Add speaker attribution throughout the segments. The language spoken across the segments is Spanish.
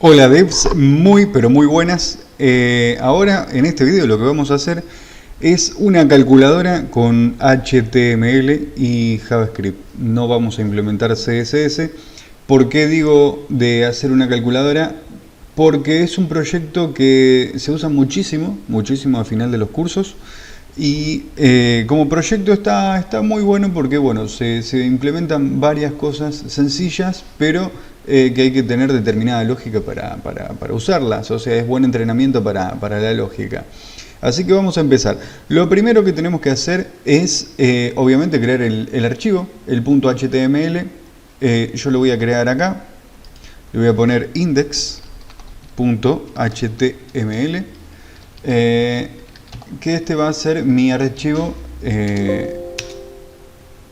Speaker 1: Hola devs, muy pero muy buenas. Ahora en este video lo que vamos a hacer es una calculadora con HTML y JavaScript. No vamos a implementar CSS. ¿Por qué digo de hacer una calculadora? Porque es un proyecto que se usa muchísimo al final de los cursos. Y como proyecto está muy bueno porque bueno, se implementan varias cosas sencillas, pero que hay que tener determinada lógica para usarlas. O sea, es buen entrenamiento para la lógica. Así que vamos a empezar. Lo primero que tenemos que hacer es, obviamente, crear el archivo, el .html. Yo lo voy a crear acá. Le voy a poner index.html. Que este va a ser mi archivo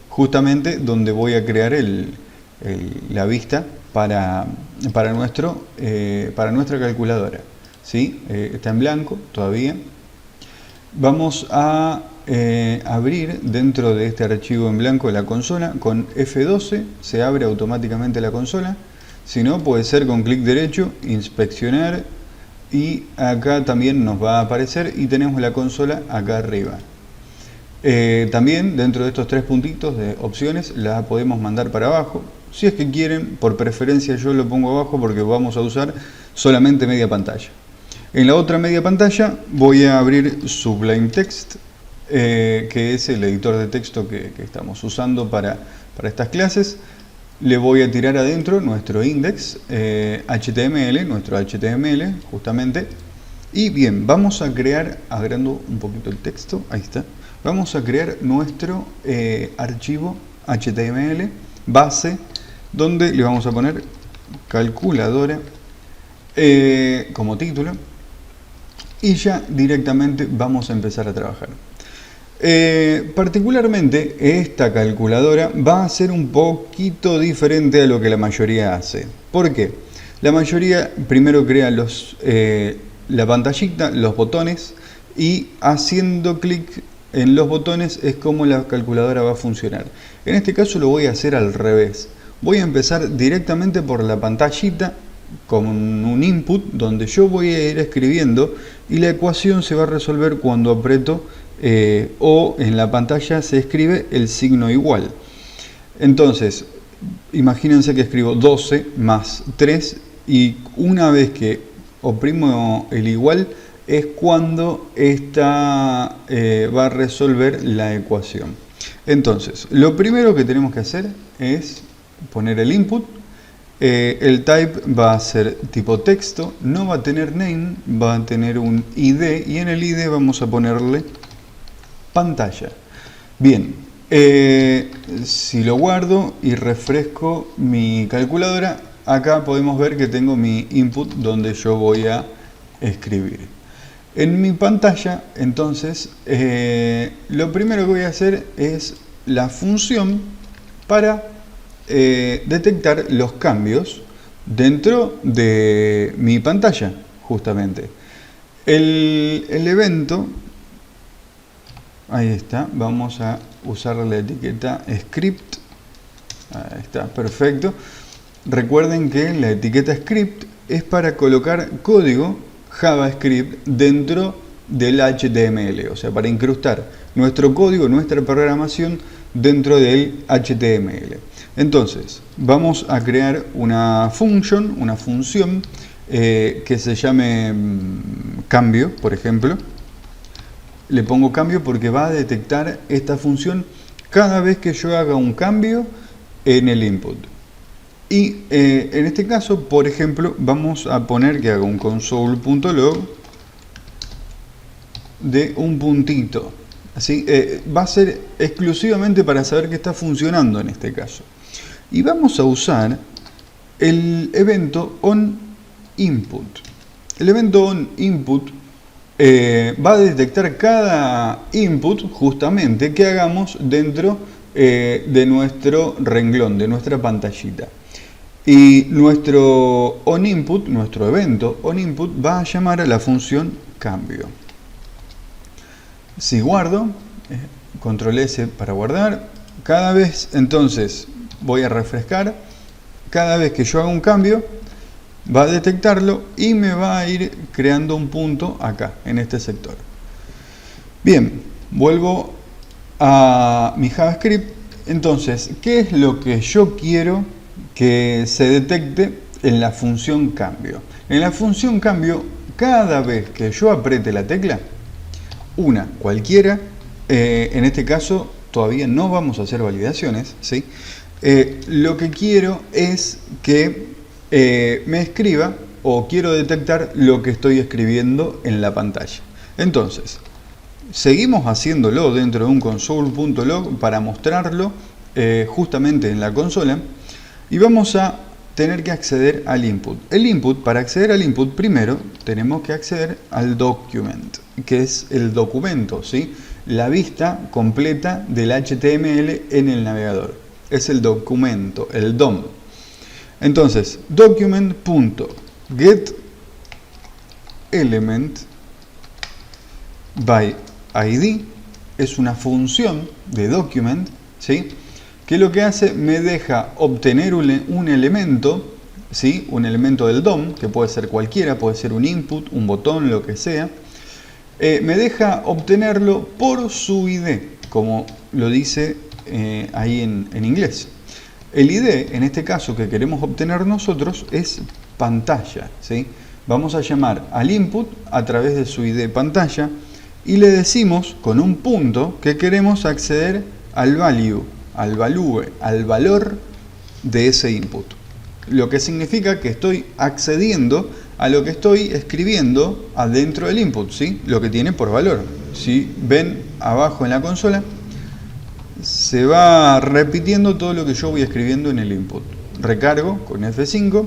Speaker 1: justamente donde voy a crear la vista para nuestra calculadora. ¿Sí? Está en blanco todavía. Vamos a abrir dentro de este archivo en blanco la consola. Con F12 se abre automáticamente la consola. Si no, puede ser con clic derecho, inspeccionar. Y acá también nos va a aparecer y tenemos la consola acá arriba. También dentro de estos tres puntitos de opciones la podemos mandar para abajo. Si es que quieren, por preferencia yo lo pongo abajo porque vamos a usar solamente media pantalla. En la otra media pantalla voy a abrir Sublime Text, que es el editor de texto que estamos usando para estas clases. Le voy a tirar adentro nuestro index HTML, nuestro HTML justamente. Y bien, vamos a crear, agrando un poquito el texto, ahí está. Vamos a crear nuestro archivo HTML base, donde le vamos a poner calculadora como título. Y ya directamente vamos a empezar a trabajar. Particularmente esta calculadora va a ser un poquito diferente a lo que la mayoría hace. ¿Por qué? La mayoría primero crea la pantallita, los botones, y haciendo clic en los botones es como la calculadora va a funcionar. En este caso lo voy a hacer al revés. Voy a empezar directamente por la pantallita con un input donde yo voy a ir escribiendo y la ecuación se va a resolver cuando aprieto o en la pantalla se escribe el signo igual. Entonces, imagínense que escribo 12 más 3 y una vez que oprimo el igual es cuando esta va a resolver la ecuación. Entonces, lo primero que tenemos que hacer es poner el input. El type va a ser tipo texto, no va a tener name, va a tener un ID y en el ID vamos a ponerle pantalla. Bien, si lo guardo y refresco mi calculadora, acá podemos ver que tengo mi input donde yo voy a escribir. En mi pantalla, entonces, lo primero que voy a hacer es la función para detectar los cambios dentro de mi pantalla, justamente. El evento, ahí está, vamos a usar la etiqueta script, ahí está, perfecto. Recuerden que la etiqueta script es para colocar código JavaScript dentro del HTML, o sea, para incrustar nuestro código, nuestra programación dentro del HTML. Entonces, vamos a crear una función que se llame cambio, por ejemplo. Le pongo cambio porque va a detectar esta función cada vez que yo haga un cambio en el input. Y en este caso, por ejemplo, vamos a poner que haga un console.log de un puntito. Así, va a ser exclusivamente para saber que está funcionando en este caso. Y vamos a usar el evento onInput. El evento onInput va a detectar cada input justamente que hagamos dentro de nuestro renglón, de nuestra pantallita. Y nuestro onInput, nuestro evento onInput va a llamar a la función cambio. Si guardo, control S para guardar, cada vez entonces voy a refrescar, cada vez que yo haga un cambio, va a detectarlo y me va a ir creando un punto acá, en este sector. Bien, vuelvo a mi JavaScript. Entonces, ¿qué es lo que yo quiero que se detecte en la función cambio? En la función cambio, cada vez que yo apriete la tecla, una cualquiera, en este caso todavía no vamos a hacer validaciones, ¿sí? Lo que quiero es que me escriba, o quiero detectar lo que estoy escribiendo en la pantalla. Entonces, seguimos haciéndolo dentro de un console.log para mostrarlo justamente en la consola, y vamos a tener que acceder al input. El input, para acceder al input, primero tenemos que acceder al document, que es el documento, ¿sí? La vista completa del HTML en el navegador. Es el documento, el DOM. Entonces, document.getElement by ID es una función de document, ¿sí? Que lo que hace, me deja obtener un elemento, ¿sí? Un elemento del DOM, que puede ser cualquiera, puede ser un input, un botón, lo que sea. Me deja obtenerlo por su ID, como lo dice ahí en inglés. El ID, en este caso, que queremos obtener nosotros es pantalla, ¿sí? Vamos a llamar al input a través de su ID pantalla y le decimos con un punto que queremos acceder al value, al valor de ese input. Lo que significa que estoy accediendo a lo que estoy escribiendo adentro del input, ¿sí? Lo que tiene por valor. Si ven abajo en la consola, se va repitiendo todo lo que yo voy escribiendo en el input. Recargo con F5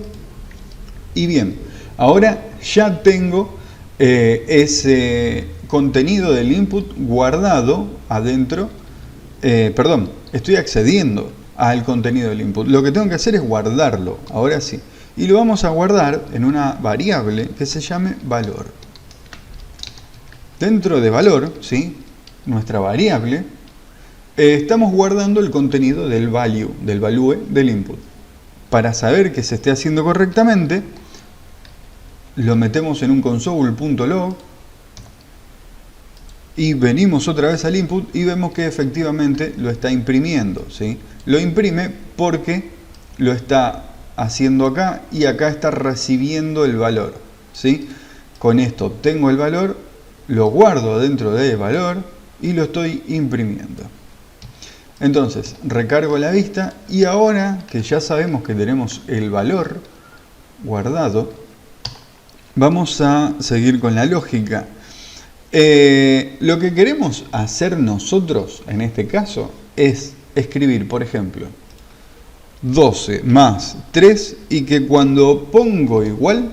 Speaker 1: y bien, ahora ya tengo ese contenido del input guardado adentro, estoy accediendo al contenido del input. Lo que tengo que hacer es guardarlo, ahora sí. Y lo vamos a guardar en una variable que se llame valor. Dentro de valor, ¿sí? Nuestra variable, estamos guardando el contenido del value del input. Para saber que se esté haciendo correctamente, lo metemos en un console.log y venimos otra vez al input y vemos que efectivamente lo está imprimiendo, ¿sí? Lo imprime porque lo está haciendo acá y acá está recibiendo el valor, ¿sí? Con esto obtengo el valor, lo guardo dentro de valor y lo estoy imprimiendo. Entonces recargo la vista y ahora que ya sabemos que tenemos el valor guardado, vamos a seguir con la lógica. Lo que queremos hacer nosotros en este caso es escribir, por ejemplo, 12 más 3 y que cuando pongo igual,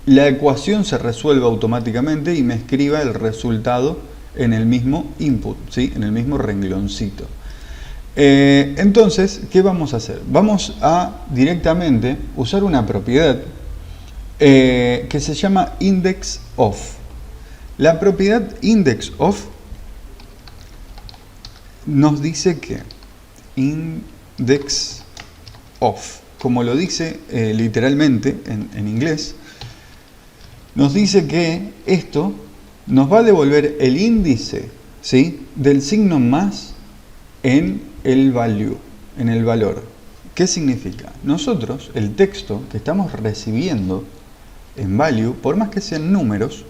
Speaker 1: la ecuación se resuelva automáticamente y me escriba el resultado en el mismo input, ¿sí? En el mismo rengloncito. Entonces, ¿qué vamos a hacer? Vamos a directamente usar una propiedad que se llama indexOf. La propiedad indexOf nos dice que indexOf, como lo dice literalmente en inglés, nos dice que esto nos va a devolver el índice, ¿sí? Del signo más en el value, en el valor. ¿Qué significa? Nosotros, el texto que estamos recibiendo en value, por más que sean números,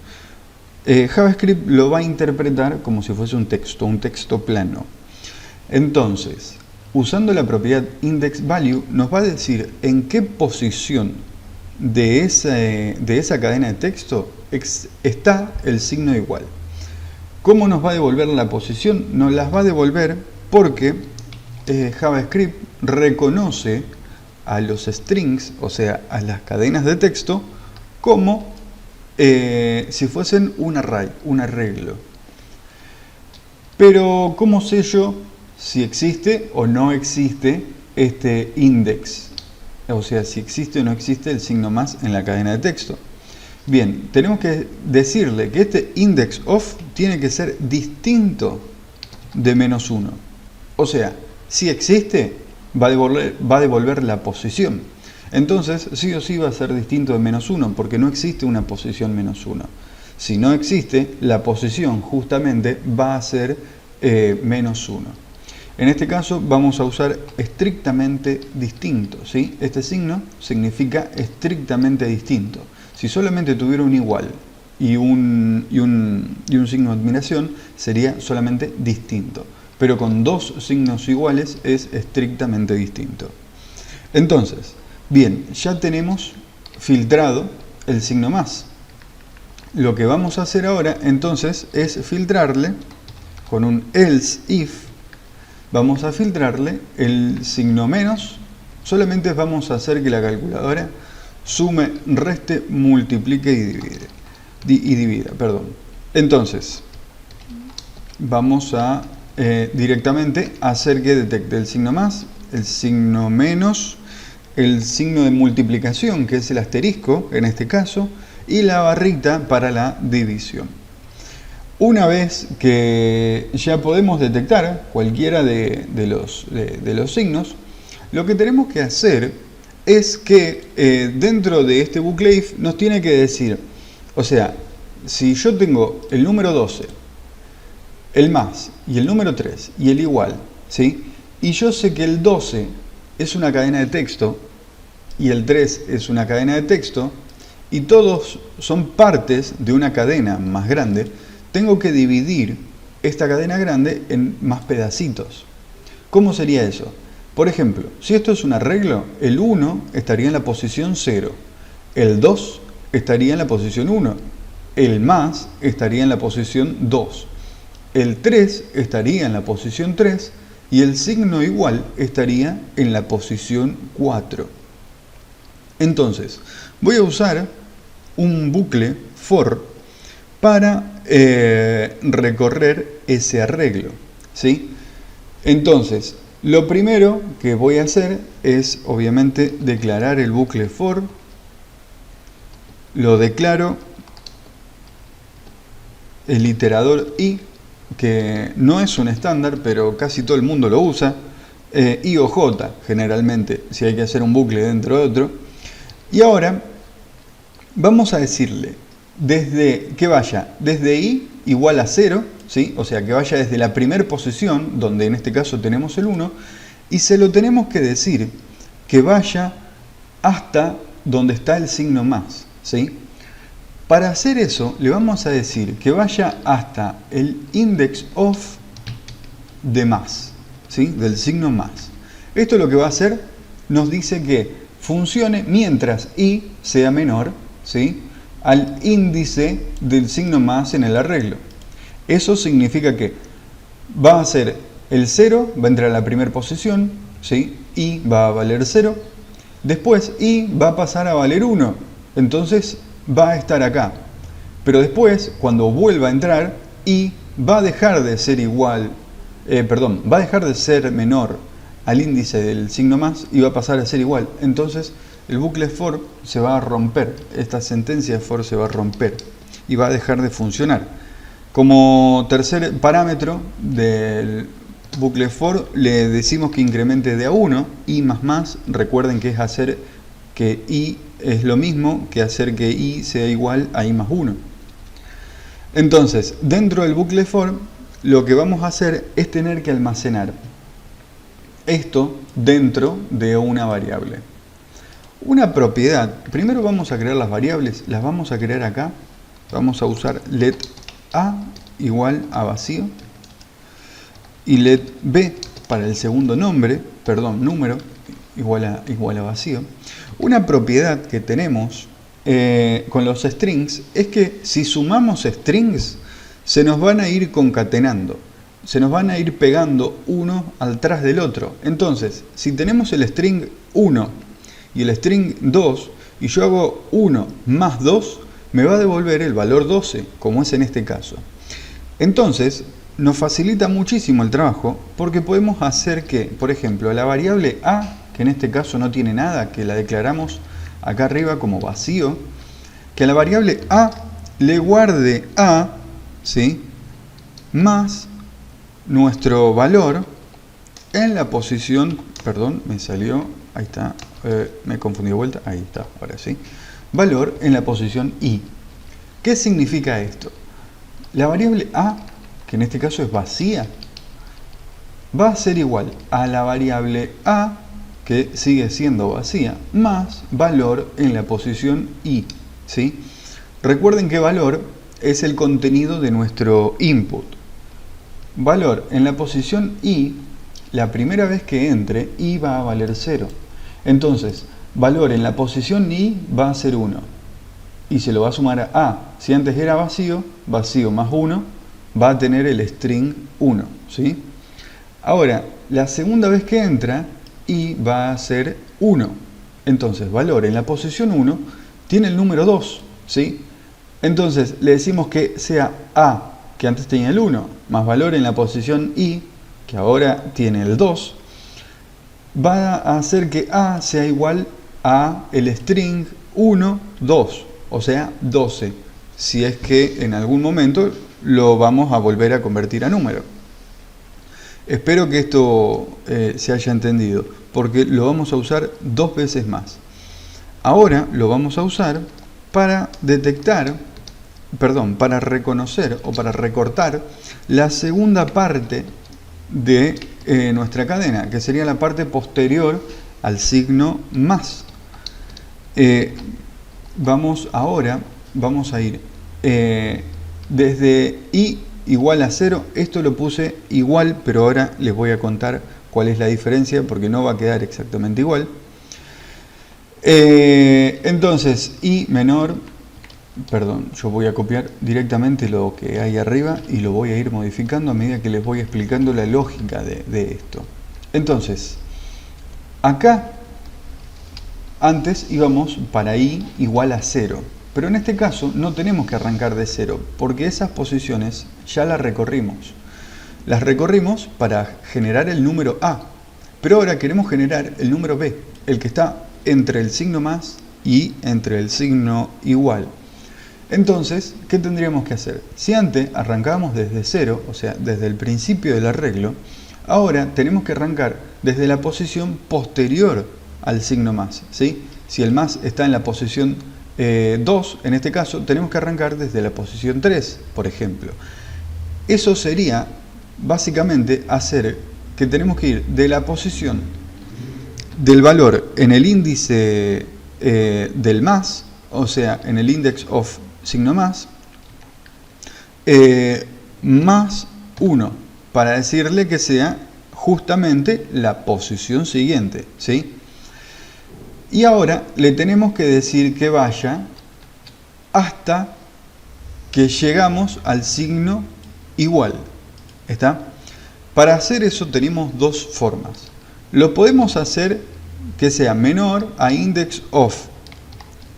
Speaker 1: JavaScript lo va a interpretar como si fuese un texto plano. Entonces, usando la propiedad indexValue, nos va a decir en qué posición de esa cadena de texto está el signo igual. ¿Cómo nos va a devolver la posición? Nos las va a devolver porque JavaScript reconoce a los strings, o sea, a las cadenas de texto, como si fuesen un array, un arreglo. Pero, ¿cómo sé yo si existe o no existe este index? O sea, si existe o no existe el signo más en la cadena de texto. Bien, tenemos que decirle que este indexOf tiene que ser distinto de -1. O sea, si existe, va a devolver la posición. Entonces, sí o sí va a ser distinto de menos 1, porque no existe una posición menos 1. Si no existe, la posición justamente va a ser menos 1. En este caso vamos a usar estrictamente distinto, ¿sí? Este signo significa estrictamente distinto. Si solamente tuviera un igual y un signo de admiración, sería solamente distinto. Pero con dos signos iguales es estrictamente distinto. Entonces, bien, ya tenemos filtrado el signo más. Lo que vamos a hacer ahora entonces es filtrarle con un else if. Vamos a filtrarle el signo menos. Solamente vamos a hacer que la calculadora sume, reste, multiplique y divida. Entonces, vamos a directamente hacer que detecte el signo más, el signo menos, el signo de multiplicación, que es el asterisco en este caso, y la barrita para la división. Una vez que ya podemos detectar cualquiera de los signos, lo que tenemos que hacer es que dentro de este bucle if nos tiene que decir, o sea, si yo tengo el número 12, el más y el número 3 y el igual, ¿sí? Y yo sé que el 12 es una cadena de texto y el 3 es una cadena de texto y todos son partes de una cadena más grande, tengo que dividir esta cadena grande en más pedacitos. ¿Cómo sería eso? Por ejemplo, si esto es un arreglo, el 1 estaría en la posición 0, el 2 estaría en la posición 1, el más estaría en la posición 2, el 3 estaría en la posición 3 y el signo igual estaría en la posición 4. Entonces, voy a usar un bucle for para recorrer ese arreglo, ¿sí? Entonces, lo primero que voy a hacer es, obviamente, declarar el bucle for. Lo declaro, el iterador i, que no es un estándar, pero casi todo el mundo lo usa, i o j, generalmente, si hay que hacer un bucle dentro de otro. Y ahora, vamos a decirle, que vaya desde i igual a 0, ¿sí? O sea, que vaya desde la primera posición, donde en este caso tenemos el 1, y se lo tenemos que decir que vaya hasta donde está el signo más, ¿sí? Para hacer eso, le vamos a decir que vaya hasta el index of de más, ¿sí? Del signo más. Esto lo que va a hacer, nos dice que funcione mientras i sea menor, ¿sí?, al índice del signo más en el arreglo. Eso significa que va a ser el 0, va a entrar a la primera posición, ¿sí? I va a valer 0, después I va a pasar a valer 1, entonces va a estar acá. Pero después, cuando vuelva a entrar, I va a dejar de ser va a dejar de ser menor al índice del signo más y va a pasar a ser igual. Entonces, el bucle for se va a romper, esta sentencia for se va a romper y va a dejar de funcionar. Como tercer parámetro del bucle for le decimos que incremente de a 1, i más, recuerden que es hacer que i es lo mismo que hacer que i sea igual a i más 1. Entonces, dentro del bucle for, lo que vamos a hacer es tener que almacenar esto dentro de una variable. Una propiedad, primero vamos a crear las variables, las vamos a crear acá, vamos a usar let a igual a vacío y let b para el segundo número igual a vacío. Una propiedad que tenemos con los strings es que si sumamos strings se nos van a ir concatenando, se nos van a ir pegando uno al tras del otro. Entonces, si tenemos el string 1 y el string 2, y yo hago 1 más 2, me va a devolver el valor 12, como es en este caso. Entonces, nos facilita muchísimo el trabajo, porque podemos hacer que, por ejemplo, la variable a, que en este caso no tiene nada, que la declaramos acá arriba como vacío, que a la variable a le guarde a, ¿sí?, más nuestro valor en la posición, perdón, me salió ahí está, me confundí de vuelta, ahí está, ahora sí. Valor en la posición i. ¿Qué significa esto? La variable a, que en este caso es vacía, va a ser igual a la variable a, que sigue siendo vacía, más valor en la posición i, ¿sí? Recuerden que valor es el contenido de nuestro input. Valor en la posición i, la primera vez que entre, i va a valer 0. Entonces, valor en la posición i va a ser 1. Y se lo va a sumar a a. Si antes era vacío, vacío más 1, va a tener el string 1, ¿sí? Ahora, la segunda vez que entra, i va a ser 1. Entonces, valor en la posición 1 tiene el número 2, ¿sí? Entonces, le decimos que sea a, que antes tenía el 1, más valor en la posición i, que ahora tiene el 2, va a hacer que a sea igual a el string 1, 2, o sea, 12, si es que en algún momento lo vamos a volver a convertir a número. Espero que esto se haya entendido, porque lo vamos a usar 2 veces más. Ahora lo vamos a usar para detectar, para reconocer o para recortar la segunda parte de nuestra cadena, que sería la parte posterior al signo más. Vamos a ir desde i igual a 0, esto lo puse igual, pero ahora les voy a contar cuál es la diferencia, porque no va a quedar exactamente igual. Entonces, i menor, yo voy a copiar directamente lo que hay arriba y lo voy a ir modificando a medida que les voy explicando la lógica de esto. Entonces, acá antes íbamos para i igual a 0, pero en este caso no tenemos que arrancar de 0, porque esas posiciones ya las recorrimos. Las recorrimos para generar el número a, pero ahora queremos generar el número b, el que está entre el signo más y entre el signo igual. Entonces, ¿qué tendríamos que hacer? Si antes arrancábamos desde 0, o sea, desde el principio del arreglo, ahora tenemos que arrancar desde la posición posterior al signo más, ¿sí? Si el más está en la posición 2, en este caso, tenemos que arrancar desde la posición 3, por ejemplo. Eso sería, básicamente, hacer que tenemos que ir de la posición del valor en el índice del más, o sea, en el index of signo más, más 1, para decirle que sea justamente la posición siguiente, ¿sí? Y ahora le tenemos que decir que vaya hasta que llegamos al signo igual, ¿está? Para hacer eso tenemos dos formas. Lo podemos hacer que sea menor a index of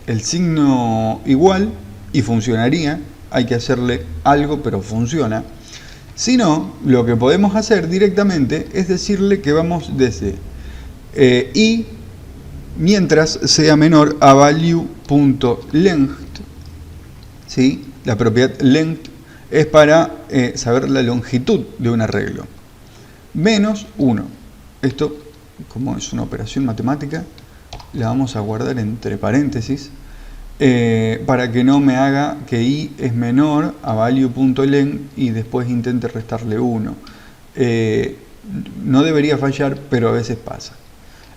Speaker 1: el signo igual y funcionaría. Hay que hacerle algo, pero funciona. Si no, lo que podemos hacer directamente es decirle que vamos desde i mientras sea menor a value.length, ¿sí? La propiedad length es para saber la longitud de un arreglo. Menos 1. Esto, como es una operación matemática, la vamos a guardar entre paréntesis para que no me haga que i es menor a value.length y después intente restarle 1. No debería fallar, pero a veces pasa.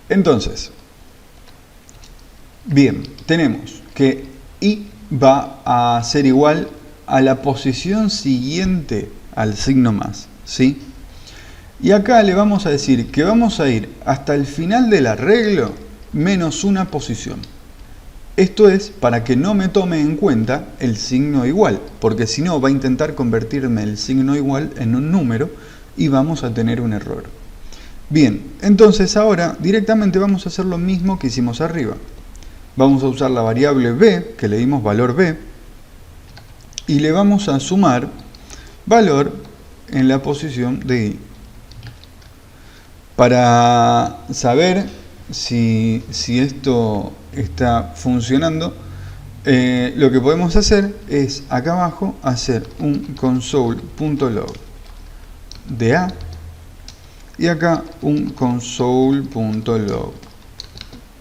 Speaker 1: Entonces, bien, tenemos que i va a ser igual a la posición siguiente al signo más, ¿sí? Y acá le vamos a decir que vamos a ir hasta el final del arreglo menos una posición. Esto es para que no me tome en cuenta el signo igual, porque si no va a intentar convertirme el signo igual en un número y vamos a tener un error. Bien, entonces ahora directamente vamos a hacer lo mismo que hicimos arriba. Vamos a usar la variable b, que le dimos valor b, y le vamos a sumar valor en la posición de i. Para saber si esto está funcionando, lo que podemos hacer es acá abajo hacer un console.log de a y acá un console.log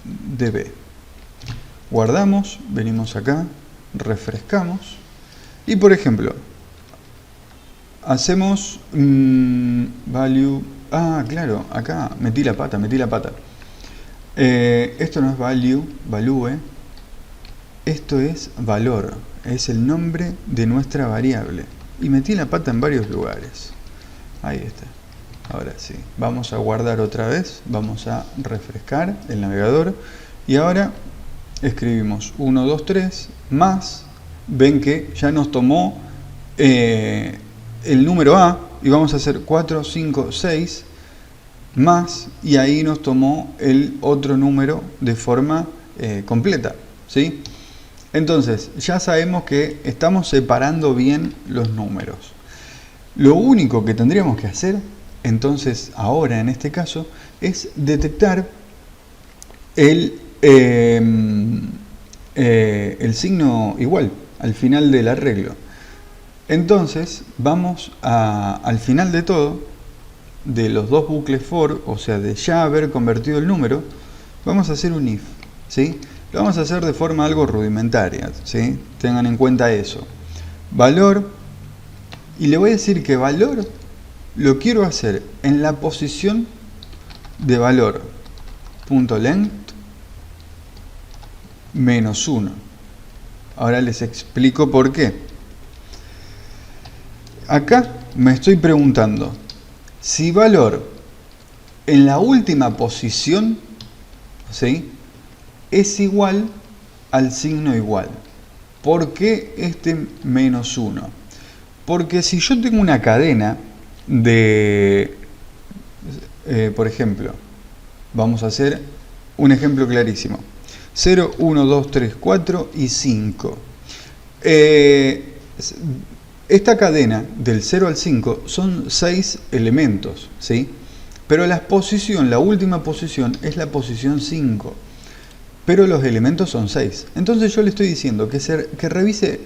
Speaker 1: de b. Guardamos, venimos acá, refrescamos y por ejemplo hacemos value, claro, acá metí la pata. Esto no es value, esto es valor, es el nombre de nuestra variable y metí la pata en varios lugares. Ahí está. Ahora sí, vamos a guardar otra vez, vamos a refrescar el navegador y ahora escribimos 1, 2, 3 más, ven que ya nos tomó el número A y vamos a hacer 4, 5, 6 más y ahí nos tomó el otro número de forma completa, ¿sí? Entonces ya sabemos que estamos separando bien los números. Lo único que tendríamos que hacer entonces ahora en este caso es detectar el signo igual al final del arreglo. Entonces vamos al final de todo, de los dos bucles for, o sea de ya haber convertido el número, vamos a hacer un if, ¿sí? Lo vamos a hacer de forma algo rudimentaria, ¿sí? Tengan en cuenta eso. Valor, y le voy a decir que valor lo quiero hacer en la posición de valor .length menos 1. Ahora les explico por qué. Acá me estoy preguntando si valor en la última posición, ¿sí?, es igual al signo igual. ¿Por qué este menos 1? Porque si yo tengo una cadena de, por ejemplo, vamos a hacer un ejemplo clarísimo. 0, 1, 2, 3, 4 y 5. Esta cadena del 0 al 5 son 6 elementos, ¿sí? Pero la última posición es la posición 5. Pero los elementos son 6. Entonces yo le estoy diciendo que revise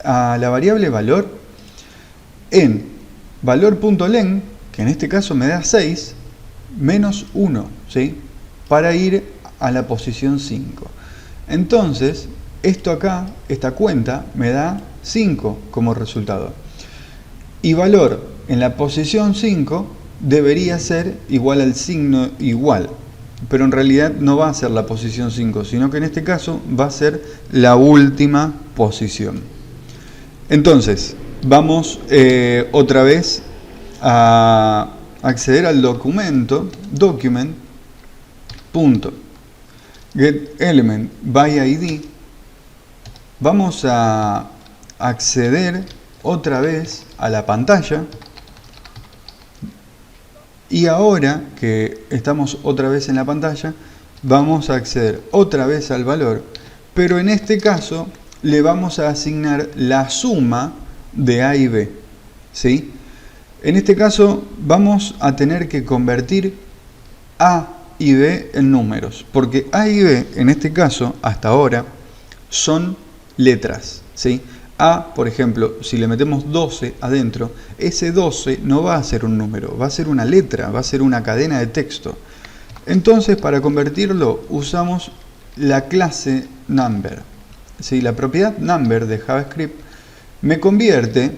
Speaker 1: a la variable valor en valor.length, que en este caso me da 6, menos 1, ¿sí?, para ir a la posición 5. Entonces, esto acá, esta cuenta, me da 5 como resultado. Y valor en la posición 5 debería ser igual al signo igual. Pero en realidad no va a ser la posición 5, sino que en este caso va a ser la última posición. Entonces, vamos otra vez a acceder al documento, document.getElement by ID. Vamos a acceder otra vez a la pantalla. Y ahora que estamos otra vez en la pantalla, vamos a acceder otra vez al valor, pero en este caso le vamos a asignar la suma de A y B, ¿sí? En este caso vamos a tener que convertir A y B en números, porque A y B en este caso, hasta ahora, son letras, ¿sí? A, por ejemplo, si le metemos 12 adentro, ese 12 no va a ser un número, va a ser una letra, va a ser una cadena de texto. Entonces, para convertirlo, usamos la clase number. ¿Sí? La propiedad number de JavaScript me convierte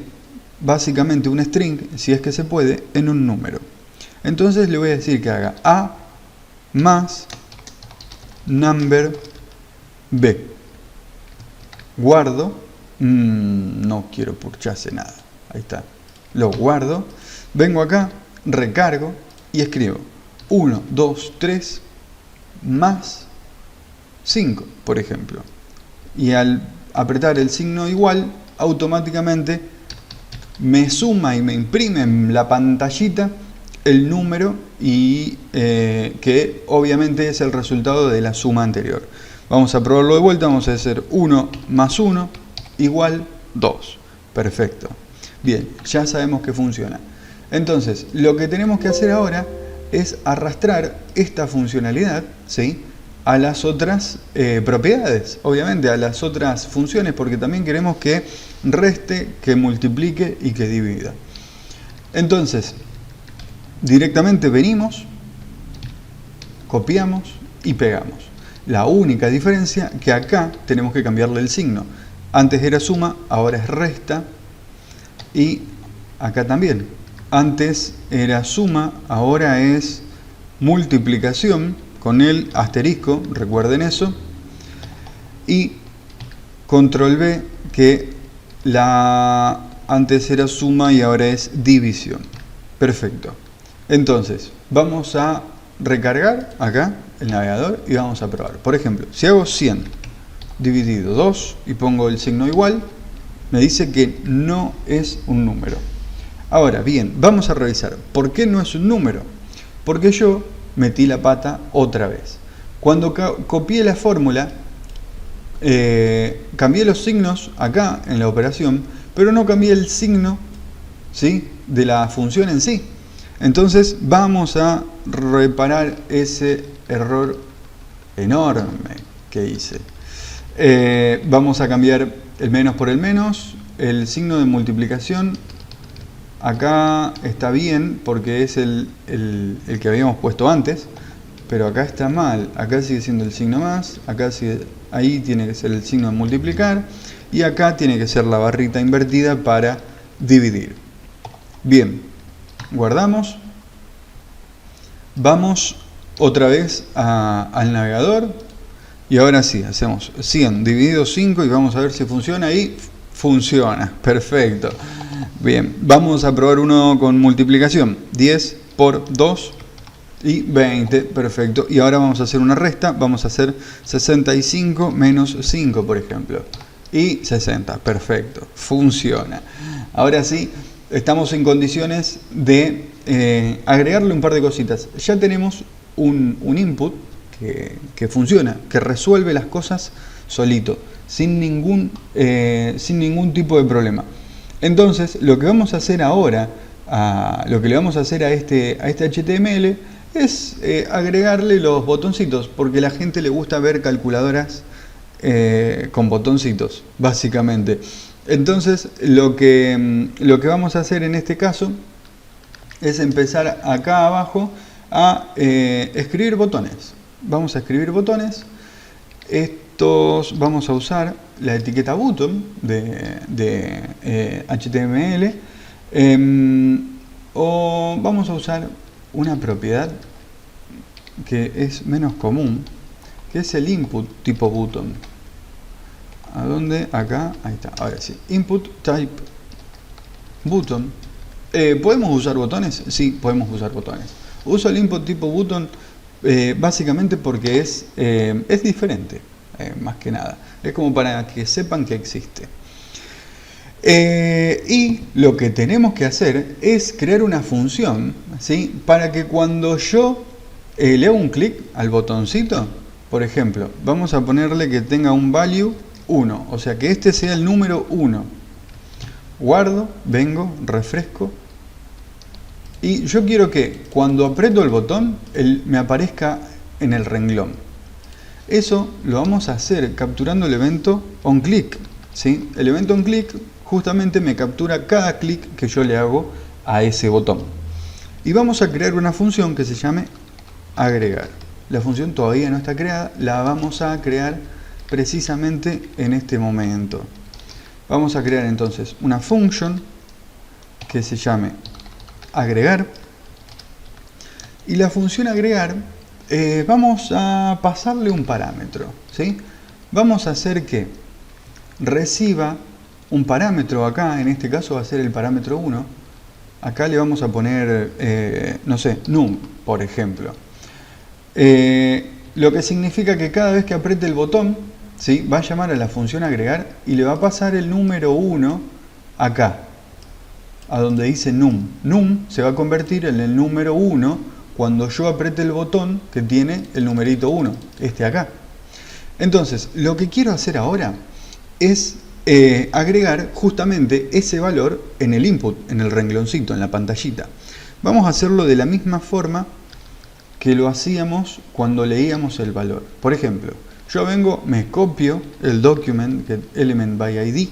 Speaker 1: básicamente un string, si es que se puede, en un número. Entonces le voy a decir que haga A más number B. Guardo. No quiero purchase nada. Ahí está. Lo guardo. Vengo acá, recargo y escribo 1, 2, 3 más 5, por ejemplo. Y al apretar el signo igual, automáticamente me suma y me imprime en la pantallita el número y que obviamente es el resultado de la suma anterior. Vamos a probarlo de vuelta. Vamos a hacer 1 más 1 igual 2. Perfecto. Bien, ya sabemos que funciona. Entonces, lo que tenemos que hacer ahora es arrastrar esta funcionalidad, ¿sí?, a las otras propiedades, obviamente a las otras funciones, porque también queremos que reste, que multiplique y que divida. Entonces, directamente venimos, copiamos y pegamos. La única diferencia que acá tenemos que cambiarle el signo. Antes era suma, ahora es resta. Y acá también. Antes era suma, ahora es multiplicación con el asterisco, recuerden eso. Y control B, que antes era suma y ahora es división. Perfecto. Entonces, vamos a recargar acá el navegador y vamos a probar. Por ejemplo, si hago 100 dividido 2 y pongo el signo igual, me dice que no es un número. Ahora bien, vamos a revisar. ¿Por qué no es un número? Porque yo metí la pata otra vez. Cuando copié la fórmula, cambié los signos acá en la operación, pero no cambié el signo, ¿sí?, de la función en sí. Entonces vamos a reparar ese error enorme que hice. Vamos a cambiar el menos por el menos. El signo de multiplicación acá está bien porque es el que habíamos puesto antes, pero acá está mal. Acá sigue siendo el signo más, acá sigue, ahí tiene que ser el signo de multiplicar y acá tiene que ser la barrita invertida para dividir. Bien, guardamos. Vamos otra vez al navegador y ahora sí, hacemos 100 dividido 5 y vamos a ver si funciona. Y funciona, perfecto. Bien, vamos a probar uno con multiplicación. 10 por 2 y 20, perfecto. Y ahora vamos a hacer una resta, vamos a hacer 65 menos 5, por ejemplo. Y 60, perfecto, funciona. Ahora sí, estamos en condiciones de agregarle un par de cositas. Ya tenemos un input que funciona, que resuelve las cosas solito, sin ningún tipo de problema. Entonces, lo que vamos a hacer ahora, lo que le vamos a hacer a este HTML es agregarle los botoncitos, porque a la gente le gusta ver calculadoras con botoncitos, básicamente. Entonces, lo que vamos a hacer en este caso es empezar acá abajo a escribir botones. Vamos a escribir botones. Estos vamos a usar la etiqueta button de HTML, o vamos a usar una propiedad que es menos común, que es el input tipo button. ¿A dónde? Acá, ahí está, ahora sí. Input type button. ¿Podemos usar botones? Sí, podemos usar botones. Uso el input tipo button básicamente porque es diferente, más que nada. Es como para que sepan que existe. Y lo que tenemos que hacer es crear una función, ¿sí?, para que cuando yo le hago un clic al botoncito, por ejemplo, vamos a ponerle que tenga un value 1, o sea que este sea el número 1. Guardo, vengo, refresco. Y yo quiero que cuando aprieto el botón, me aparezca en el renglón. Eso lo vamos a hacer capturando el evento onClick, ¿sí? El evento onClick justamente me captura cada clic que yo le hago a ese botón. Y vamos a crear una función que se llame agregar. La función todavía no está creada, la vamos a crear precisamente en este momento. Vamos a crear entonces una función que se llame agregar, y la función agregar vamos a pasarle un parámetro, ¿sí? Vamos a hacer que reciba un parámetro acá, en este caso va a ser el parámetro 1. Acá le vamos a poner, no sé, num, por ejemplo. Lo que significa que cada vez que apriete el botón, ¿sí?, va a llamar a la función agregar y le va a pasar el número 1 acá, a donde dice num. Num se va a convertir en el número 1 cuando yo apriete el botón que tiene el numerito 1, este acá. Entonces, lo que quiero hacer ahora es agregar justamente ese valor en el input, en el rengloncito, en la pantallita. Vamos a hacerlo de la misma forma que lo hacíamos cuando leíamos el valor. Por ejemplo, yo vengo, me copio el document, element by ID,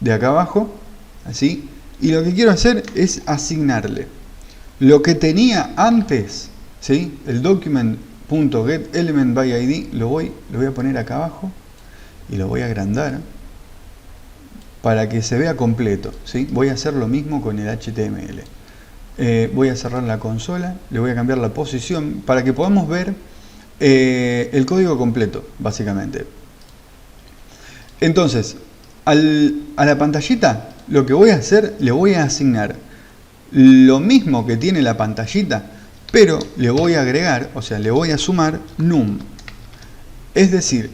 Speaker 1: de acá abajo, así, y lo que quiero hacer es asignarle lo que tenía antes, ¿sí?, el document .getElementById lo voy a poner acá abajo y lo voy a agrandar para que se vea completo, ¿sí? Voy a hacer lo mismo con el HTML. Voy a cerrar la consola, le voy a cambiar la posición para que podamos ver el código completo, básicamente. Entonces, a la pantallita, lo que voy a hacer, le voy a asignar lo mismo que tiene la pantallita, pero le voy a agregar, o sea, le voy a sumar num. Es decir,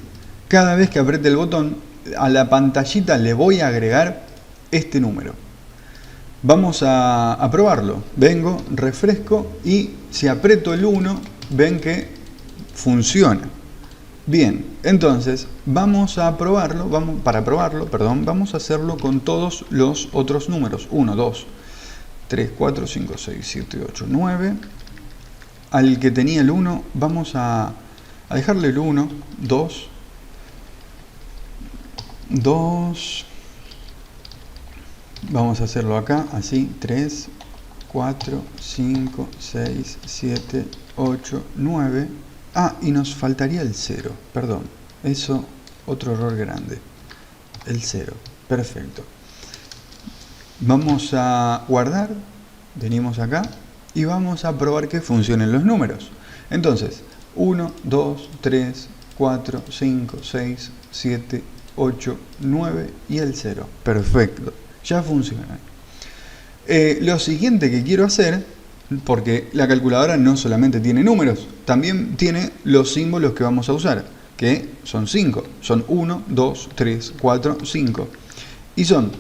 Speaker 1: cada vez que apriete el botón, a la pantallita le voy a agregar este número. Vamos a probarlo. Vengo, refresco y si aprieto el 1, ven que funciona. Bien, entonces vamos a probarlo, vamos a hacerlo con todos los otros números. 1, 2, 3, 4, 5, 6, 7, 8, 9. Al que tenía el 1, vamos a dejarle el 1, 2, 2. Vamos a hacerlo acá, así, 3, 4, 5, 6, 7, 8, 9. Ah, y nos faltaría el 0, perdón. Eso, otro error grande. El 0, perfecto. Vamos a guardar, venimos acá y vamos a probar que funcionen los números. Entonces, 1, 2, 3, 4, 5, 6, 7, 8, 9 y el 0. Perfecto, ya funciona. Lo siguiente que quiero hacer, porque la calculadora no solamente tiene números, también tiene los símbolos que vamos a usar, que son 5. Son 1, 2, 3, 4, 5. Y son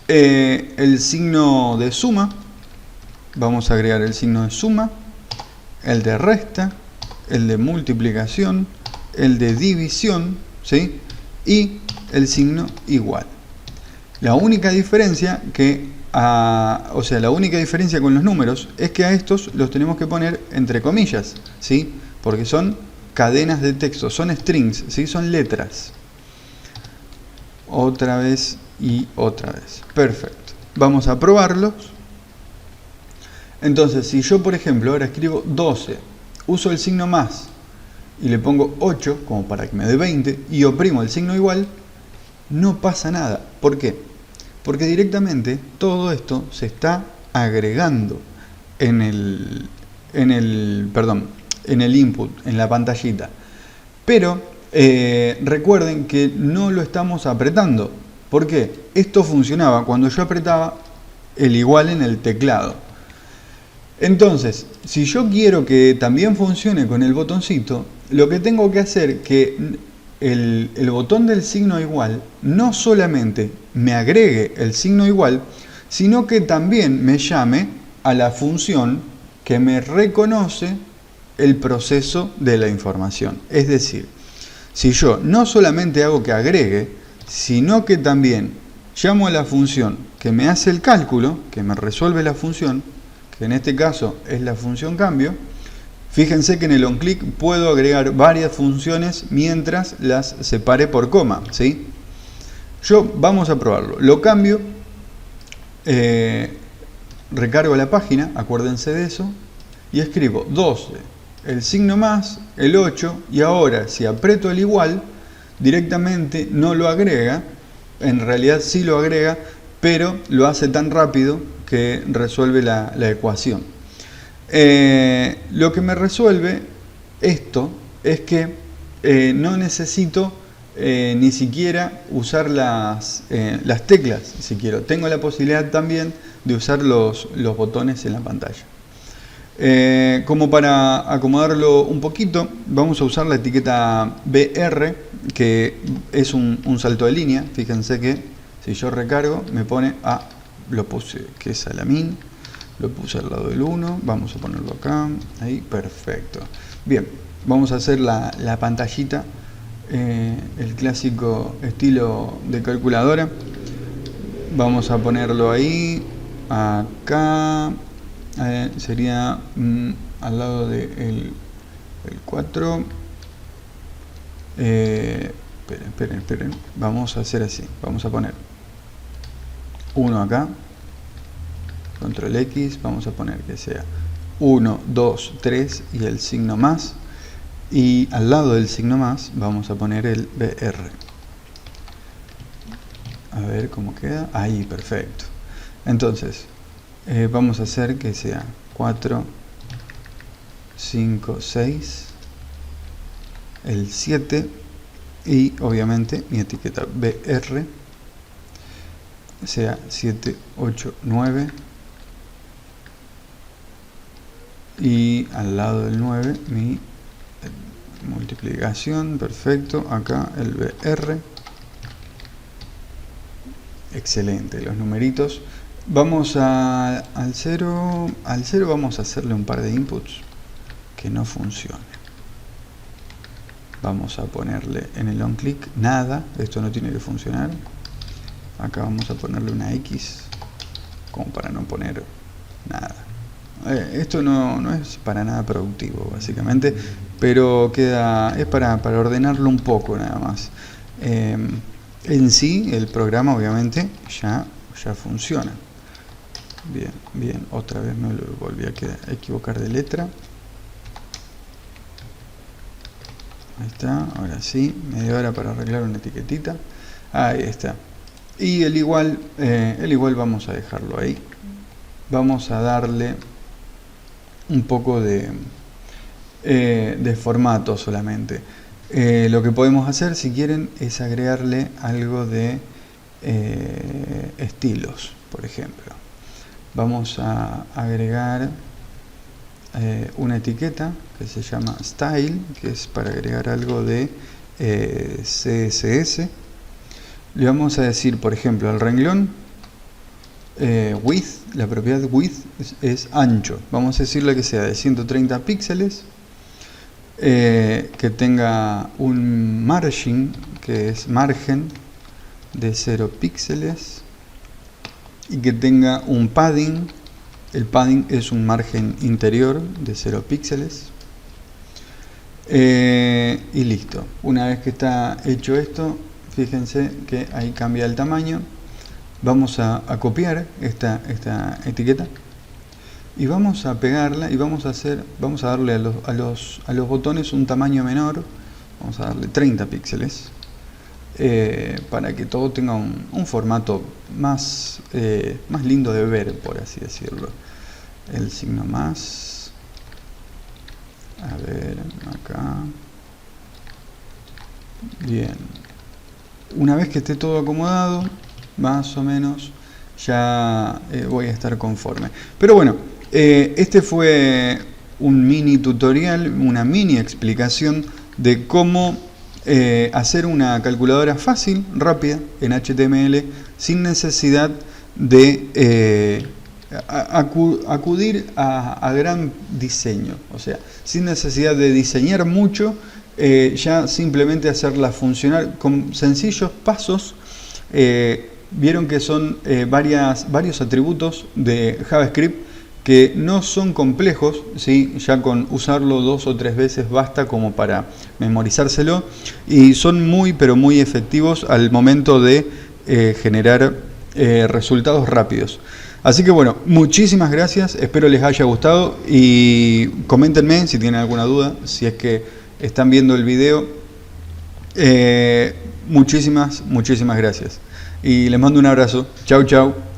Speaker 1: el signo de suma, vamos a agregar el signo de suma, el de resta, el de multiplicación, el de división, ¿sí? Y el signo igual. La única diferencia la única diferencia con los números es que a estos los tenemos que poner entre comillas, ¿sí? Porque son cadenas de texto, son strings, ¿sí? Son letras. Otra vez y otra vez. Perfecto. Vamos a probarlos. Entonces, si yo, por ejemplo, ahora escribo 12, uso el signo más y le pongo 8, como para que me dé 20, y oprimo el signo igual, no pasa nada. ¿Por qué? Porque directamente todo esto se está agregando en el input, en la pantallita. Pero recuerden que no lo estamos apretando. ¿Por qué? Esto funcionaba cuando yo apretaba el igual en el teclado. Entonces, si yo quiero que también funcione con el botoncito, lo que tengo que hacer es que el botón del signo igual no solamente me agregue el signo igual, sino que también me llame a la función que me reconoce el proceso de la información. Es decir, si yo no solamente hago que agregue, sino que también llamo a la función que me hace el cálculo, que me resuelve la función, que en este caso es la función cambio. Fíjense que en el onClick puedo agregar varias funciones mientras las separe por coma, ¿sí? Vamos a probarlo. Lo cambio, recargo la página, acuérdense de eso, y escribo 12, el signo más, el 8, y ahora si aprieto el igual, directamente no lo agrega, en realidad sí lo agrega, pero lo hace tan rápido que resuelve la ecuación. Lo que me resuelve esto es que no necesito ni siquiera usar las teclas, si quiero. Tengo la posibilidad también de usar los botones en la pantalla. Como para acomodarlo un poquito, vamos a usar la etiqueta BR, que es un salto de línea. Fíjense que si yo recargo me pone lo puse que es Alamin, lo puse al lado del 1, vamos a ponerlo acá, ahí, perfecto. Bien, vamos a hacer la pantallita, el clásico estilo de calculadora. Vamos a ponerlo ahí, acá, sería al lado del 4. Esperen, vamos a hacer así, vamos a poner 1 acá, control X, vamos a poner que sea 1, 2, 3 y el signo más. y al lado del signo más vamos a poner el BR. A ver cómo queda. Ahí, perfecto. Entonces, vamos a hacer que sea 4, 5, 6, el 7 y obviamente mi etiqueta BR sea 7, 8, 9 y al lado del 9 mi multiplicación, perfecto, acá el BR. Excelente, los numeritos. Vamos al 0, vamos a hacerle un par de inputs que no funcione. Vamos a ponerle en el on click nada, esto no tiene que funcionar. Acá vamos a ponerle una X como para no poner nada. Esto no es para nada productivo básicamente, pero es para ordenarlo un poco nada más. En sí el programa obviamente ya funciona. Bien, otra vez me lo volví a equivocar de letra. Ahí está, ahora sí, media hora para arreglar una etiquetita. Ahí está. Y el igual vamos a dejarlo ahí. Vamos a darle un poco de formato solamente. Lo que podemos hacer, si quieren, es agregarle algo de estilos, por ejemplo. Vamos a agregar una etiqueta que se llama Style, que es para agregar algo de CSS. Le vamos a decir, por ejemplo, al renglón width, la propiedad width es ancho. Vamos a decirle que sea de 130 píxeles, que tenga un margin, que es margen, de 0 píxeles, y que tenga un padding. El padding es un margen interior de 0 píxeles. Y listo. Una vez que está hecho esto, fíjense que ahí cambia el tamaño. Vamos a copiar esta etiqueta y vamos a pegarla y vamos a darle a los botones un tamaño menor. Vamos a darle 30 píxeles para que todo tenga un formato más lindo de ver, por así decirlo. El signo más, a ver, acá. Bien, una vez que esté todo acomodado, más o menos ya voy a estar conforme. Pero bueno, este fue un mini tutorial, una mini explicación de cómo hacer una calculadora fácil, rápida, en HTML, sin necesidad de acudir a gran diseño. O sea, sin necesidad de diseñar mucho, ya simplemente hacerla funcionar con sencillos pasos. Vieron que son varios atributos de JavaScript que no son complejos, ¿sí? Ya con usarlo 2 o 3 veces basta como para memorizárselo, y son pero muy efectivos al momento de generar resultados rápidos. Así que bueno, muchísimas gracias, espero les haya gustado y coméntenme si tienen alguna duda, si es que están viendo el video. Muchísimas gracias y les mando un abrazo. Chau, chau.